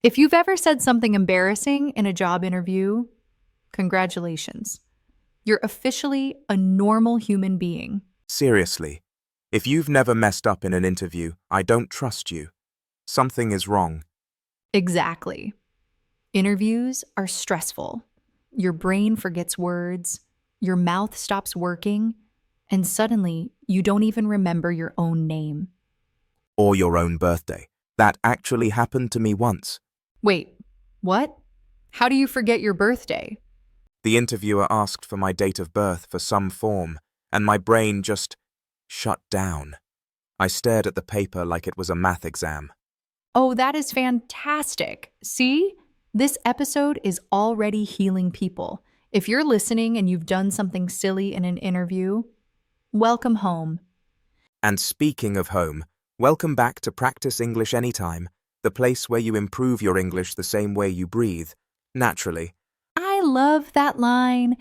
If you've ever said something embarrassing in a job interview, congratulations. You're officially a normal human being. Seriously, if you've never messed up in an interview, I don't trust you. Something is wrong. Exactly. Interviews are stressful. Your brain forgets words, your mouth stops working, and suddenly you don't even remember your own name. Or your own birthday. That actually happened to me once. Wait, what? How do you forget your birthday? The interviewer asked for my date of birth for some form, and my brain just shut down. I stared at the paper like it was a math exam. Oh, that is fantastic. See? This episode is already healing people. If you're listening and you've done something silly in an interview, welcome home. And speaking of home, welcome back to Practice English Anytime, the place where you improve your English the same way you breathe, naturally. I love that line.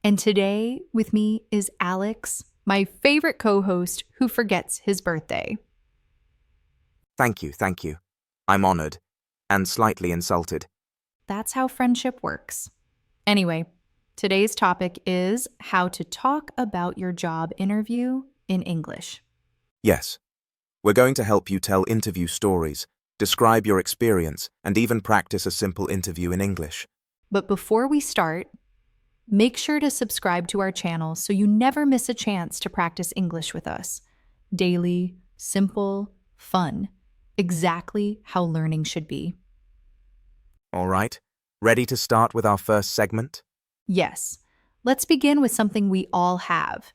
And today with me is Alex, my favorite co host who forgets his birthday. Thank you. I'm honored and slightly insulted. That's how friendship works. Anyway, today's topic is how to talk about your job interview in English. Yes, we're going to help you tell interview stories, describe your experience, and even practice a simple interview in English. But before we start, make sure to subscribe to our channel so you never miss a chance to practice English with us. Daily, simple, fun. Exactly how learning should be. All right, ready to start with our first segment? Yes, let's begin with something we all have: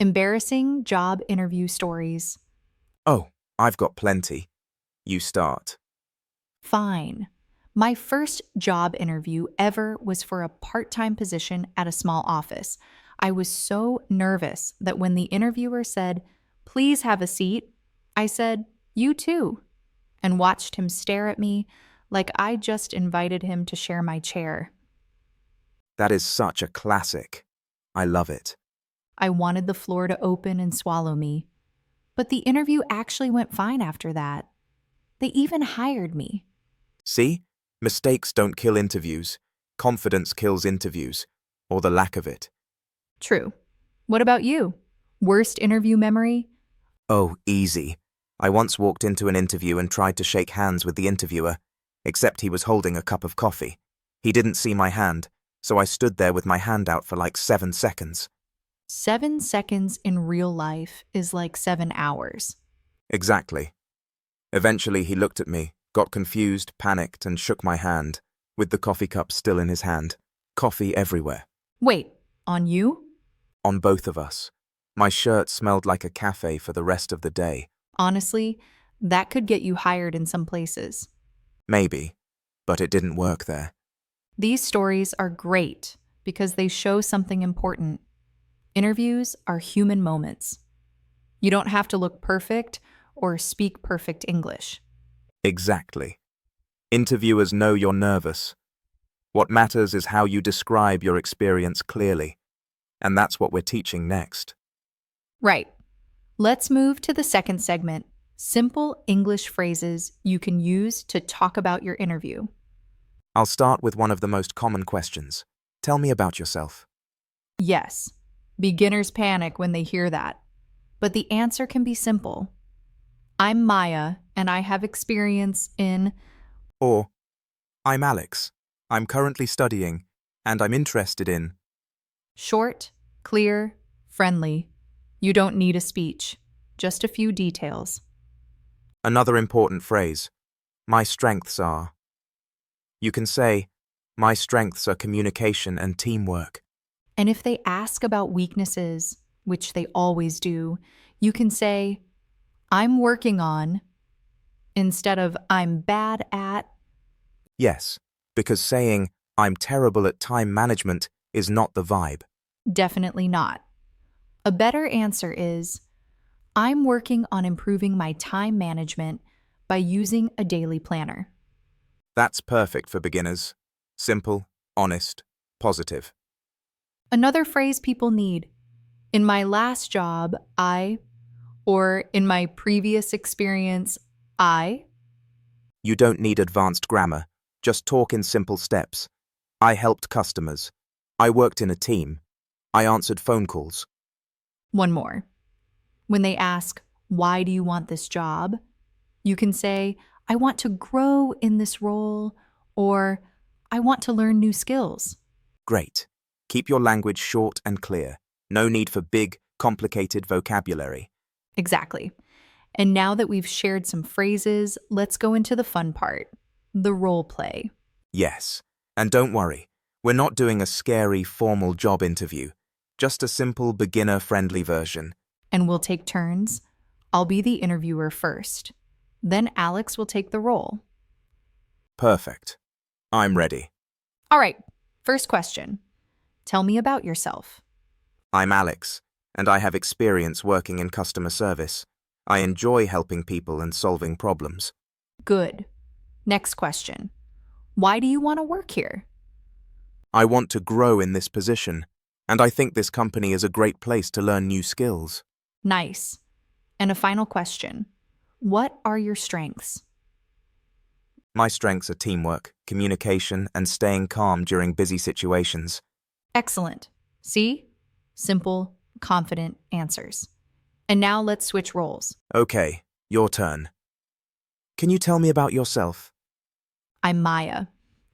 embarrassing job interview stories. Oh, I've got plenty. You start. Fine. My first job interview ever was for a part-time position at a small office. I was so nervous that when the interviewer said, "Please have a seat," I said, "You too," and watched him stare at me like I just invited him to share my chair. That is such a classic. I love it. I wanted the floor to open and swallow me. But the interview actually went fine after that. They even hired me. See? Mistakes don't kill interviews. Confidence kills interviews, or the lack of it. True. What about you? Worst interview memory? Oh, easy. I once walked into an interview and tried to shake hands with the interviewer, except he was holding a cup of coffee. He didn't see my hand, so I stood there with my hand out for like 7 seconds. 7 seconds in real life is like 7 hours. Exactly. Eventually he looked at me, got confused, panicked, and shook my hand, with the coffee cup still in his hand. Coffee everywhere. Wait, on you? On both of us. My shirt smelled like a cafe for the rest of the day. Honestly, that could get you hired in some places. Maybe, but it didn't work there. These stories are great because they show something important. Interviews are human moments. You don't have to look perfect or speak perfect English. Exactly. Interviewers know you're nervous. What matters is how you describe your experience clearly, and that's what we're teaching next. Right. Let's move to the second segment: simple English phrases you can use to talk about your interview. I'll start with one of the most common questions. Tell me about yourself. Yes, beginners panic when they hear that, but the answer can be simple. I'm Maya, and I have experience in. Or, I'm Alex. I'm currently studying, and I'm interested in. Short, clear, friendly. You don't need a speech, just a few details. Another important phrase. My strengths are. You can say, my strengths are communication and teamwork. And if they ask about weaknesses, which they always do, you can say, I'm working on, instead of I'm bad at. Yes, because saying, I'm terrible at time management is not the vibe. Definitely not. A better answer is, I'm working on improving my time management by using a daily planner. That's perfect for beginners. Simple, honest, positive. Another phrase people need: in my last job, or in my previous experience, I. You don't need advanced grammar, just talk in simple steps. I helped customers. I worked in a team. I answered phone calls. One more. When they ask, why do you want this job? You can say, I want to grow in this role, or I want to learn new skills. Great. Keep your language short and clear. No need for big, complicated vocabulary. Exactly. And now that we've shared some phrases, let's go into the fun part, the role play. Yes. And don't worry, we're not doing a scary, formal job interview. Just a simple, beginner-friendly version. And we'll take turns. I'll be the interviewer first. Then Alex will take the role. Perfect. I'm ready. All right, first question. Tell me about yourself. I'm Alex, and I have experience working in customer service. I enjoy helping people and solving problems. Good. Next question. Why do you want to work here? I want to grow in this position, and I think this company is a great place to learn new skills. Nice. And a final question. What are your strengths? My strengths are teamwork, communication, and staying calm during busy situations. Excellent. See? Simple, confident answers. And now let's switch roles. Okay, your turn. Can you tell me about yourself? I'm Maya,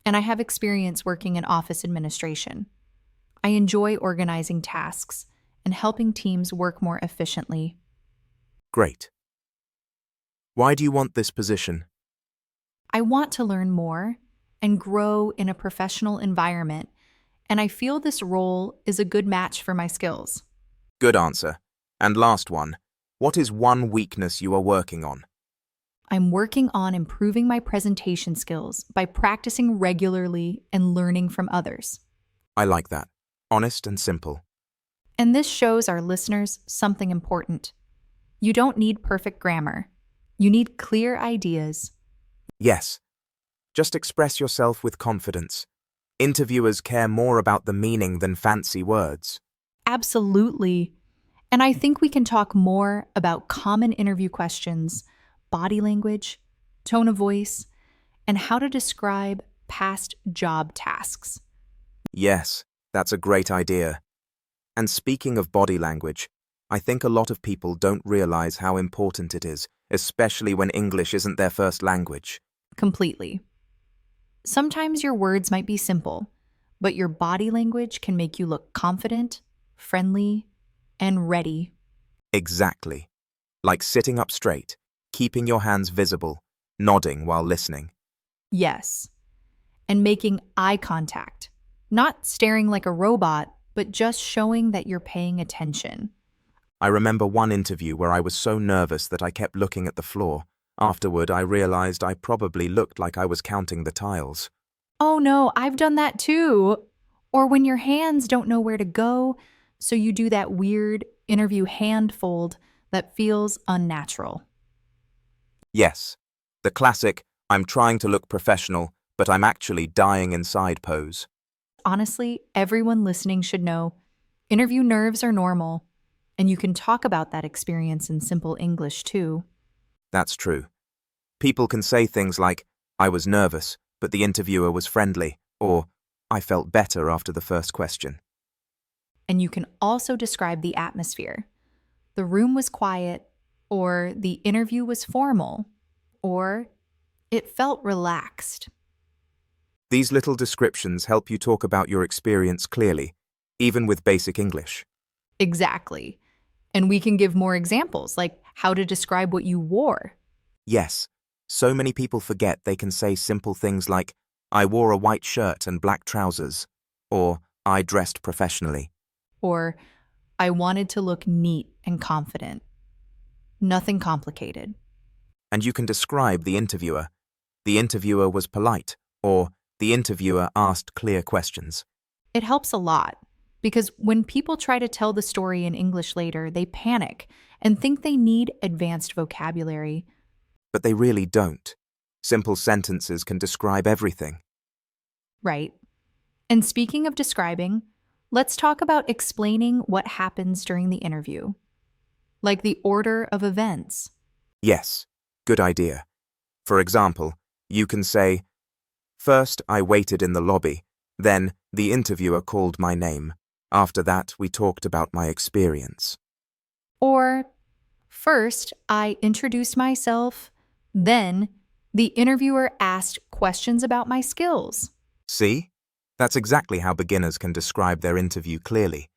and I have experience working in office administration. I enjoy organizing tasks and helping teams work more efficiently. Great. Why do you want this position? I want to learn more and grow in a professional environment, and I feel this role is a good match for my skills. Good answer. And last one. What is one weakness you are working on? I'm working on improving my presentation skills by practicing regularly and learning from others. I like that. Honest and simple. And this shows our listeners something important. You don't need perfect grammar. You need clear ideas. Yes. Just express yourself with confidence. Interviewers care more about the meaning than fancy words. Absolutely. And I think we can talk more about common interview questions, body language, tone of voice, and how to describe past job tasks. Yes, that's a great idea. And speaking of body language, I think a lot of people don't realize how important it is, especially when English isn't their first language. Completely. Sometimes your words might be simple, but your body language can make you look confident, friendly, and ready. Exactly. Like sitting up straight, keeping your hands visible, nodding while listening. Yes. And making eye contact. Not staring like a robot, but just showing that you're paying attention. I remember one interview where I was so nervous that I kept looking at the floor. Afterward, I realized I probably looked like I was counting the tiles. Oh no, I've done that too. Or when your hands don't know where to go, so you do that weird interview hand fold that feels unnatural. Yes, the classic, I'm trying to look professional, but I'm actually dying inside pose. Honestly, everyone listening should know interview nerves are normal, and you can talk about that experience in simple English too. That's true. People can say things like, I was nervous, but the interviewer was friendly, or I felt better after the first question. And you can also describe the atmosphere. The room was quiet, or the interview was formal, or it felt relaxed. These little descriptions help you talk about your experience clearly, even with basic English. Exactly. And we can give more examples, like how to describe what you wore. Yes, so many people forget they can say simple things like, I wore a white shirt and black trousers, or I dressed professionally. Or, I wanted to look neat and confident. Nothing complicated. And you can describe the interviewer. The interviewer was polite, or the interviewer asked clear questions. It helps a lot, because when people try to tell the story in English later, they panic and think they need advanced vocabulary. But they really don't. Simple sentences can describe everything. Right. And speaking of describing, let's talk about explaining what happens during the interview, like the order of events. Yes, good idea. For example, You can say, "First, I waited in the lobby. Then, the interviewer called my name. After that, we talked about my experience." Or, first, I introduced myself, then, the interviewer asked questions about my skills. See? That's exactly how beginners can describe their interview clearly.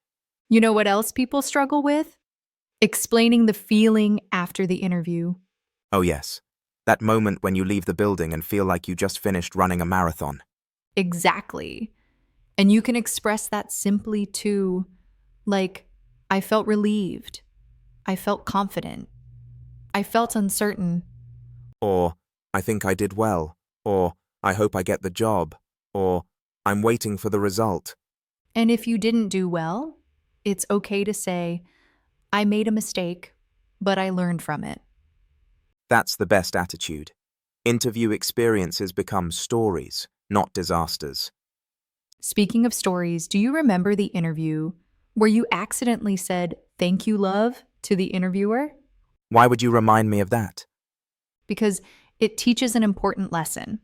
You know what else people struggle with? Explaining the feeling after the interview. Oh yes, that moment when you leave the building and feel like you just finished running a marathon. Exactly. And you can express that simply too, like, I felt relieved. I felt confident. I felt uncertain. Or, "I think I did well." Or, "I hope I get the job." Or, "I'm waiting for the result." And if you didn't do well, it's okay to say, I made a mistake, but I learned from it. That's the best attitude. Interview experiences become stories, not disasters. Speaking of stories, do you remember the interview where you accidentally said, "Thank you, love," to the interviewer? Why would you remind me of that? Because it teaches an important lesson.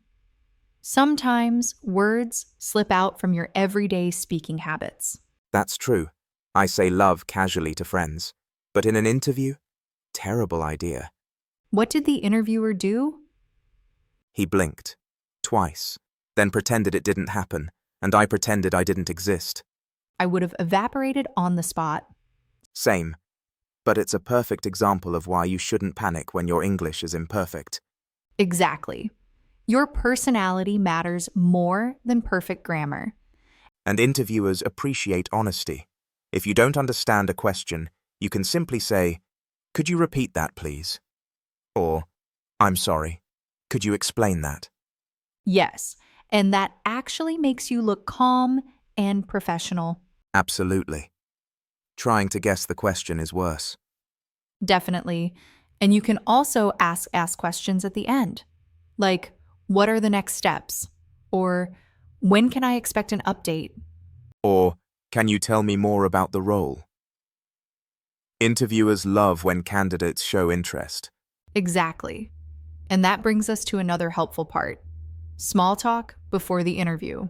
Sometimes words slip out from your everyday speaking habits. That's true. I say love casually to friends. But in an interview? Terrible idea. What did the interviewer do? He blinked. Twice. Then pretended it didn't happen, and I pretended I didn't exist. I would have evaporated on the spot. Same. But it's a perfect example of why you shouldn't panic when your English is imperfect. Exactly. Your personality matters more than perfect grammar. And interviewers appreciate honesty. If you don't understand a question, you can simply say, "Could you repeat that, please?" Or, "I'm sorry. Could you explain that?" Yes, and that actually makes you look calm and professional. Absolutely. Trying to guess the question is worse. Definitely. And you can also ask questions at the end. Like, what are the next steps? Or, when can I expect an update? Or, "Can you tell me more about the role?" Interviewers love when candidates show interest. Exactly. And that brings us to another helpful part: small talk before the interview.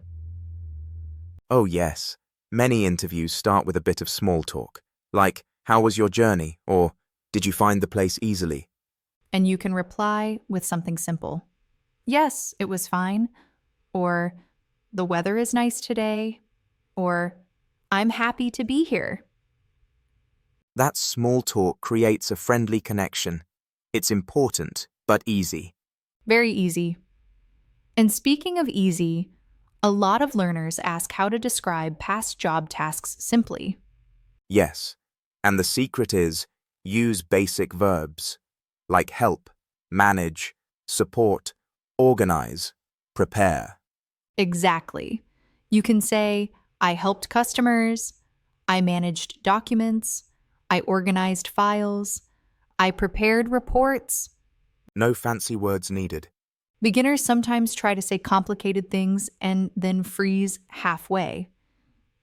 Oh yes, many interviews start with a bit of small talk, like, "How was your journey?" or "Did you find the place easily?" And you can reply with something simple. Yes, it was fine. Or, the weather is nice today. Or, I'm happy to be here. That small talk creates a friendly connection. It's important, but easy. Very easy. And speaking of easy, a lot of learners ask how to describe past job tasks simply. Yes, and the secret is use basic verbs like help, manage, support, organize, prepare. Exactly. You can say, I helped customers, I managed documents, I organized files, I prepared reports. No fancy words needed. Beginners sometimes try to say complicated things and then freeze halfway.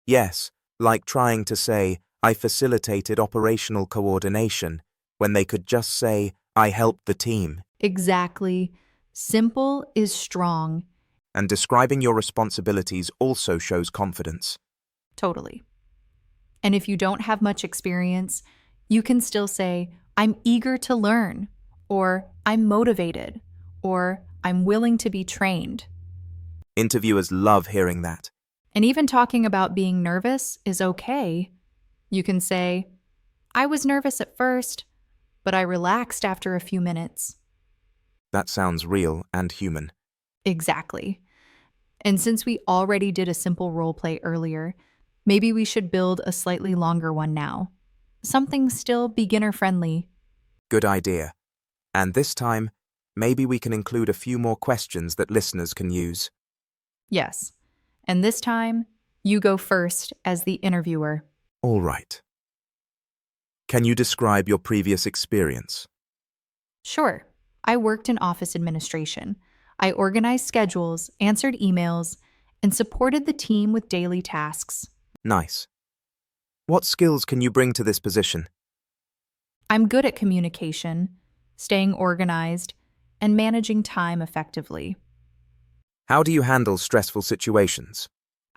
Yes, like trying to say, "I facilitated operational coordination," when they could just say, "I helped the team." Exactly. Simple is strong. And describing your responsibilities also shows confidence. Totally. And if you don't have much experience, you can still say, I'm eager to learn, or I'm motivated, or I'm willing to be trained. Interviewers love hearing that. And even talking about being nervous is okay. You can say, I was nervous at first, but I relaxed after a few minutes. That sounds real and human. Exactly. And since we already did a simple role play earlier, maybe we should build a slightly longer one now. Something still beginner friendly. Good idea. And this time, maybe we can include a few more questions that listeners can use. Yes. And this time, you go first as the interviewer. All right. Can you describe your previous experience? Sure. I worked in office administration. I organized schedules, answered emails, and supported the team with daily tasks. Nice. What skills can you bring to this position? I'm good at communication, staying organized, and managing time effectively. How do you handle stressful situations?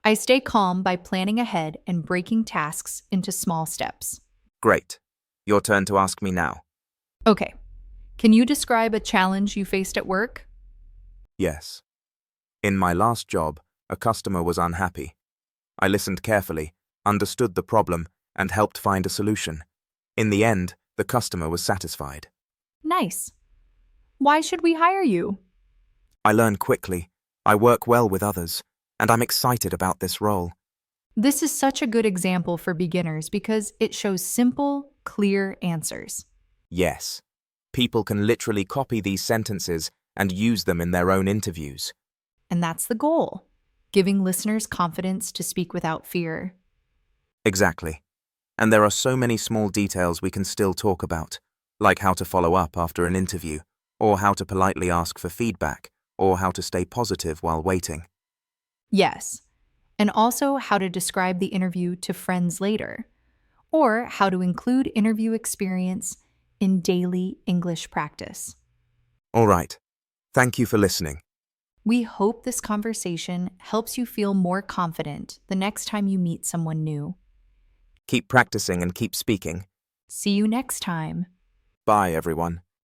I stay calm by planning ahead and breaking tasks into small steps. Great. Your turn to ask me now. Okay, can you describe a challenge you faced at work? Yes. In my last job, a customer was unhappy. I listened carefully, understood the problem, and helped find a solution. In the end, the customer was satisfied. Nice. Why should we hire you? I learn quickly, I work well with others, and I'm excited about this role. This is such a good example for beginners because it shows simple, clear answers. Yes. People can literally copy these sentences and use them in their own interviews. And that's the goal, giving listeners confidence to speak without fear. Exactly. And there are so many small details we can still talk about, like how to follow up after an interview, or how to politely ask for feedback, or how to stay positive while waiting. Yes, and also how to describe the interview to friends later, or how to include interview experience in daily English practice. All right. Thank you for listening. We hope this conversation helps you feel more confident the next time you meet someone new. Keep practicing and keep speaking. See you next time. Bye, everyone.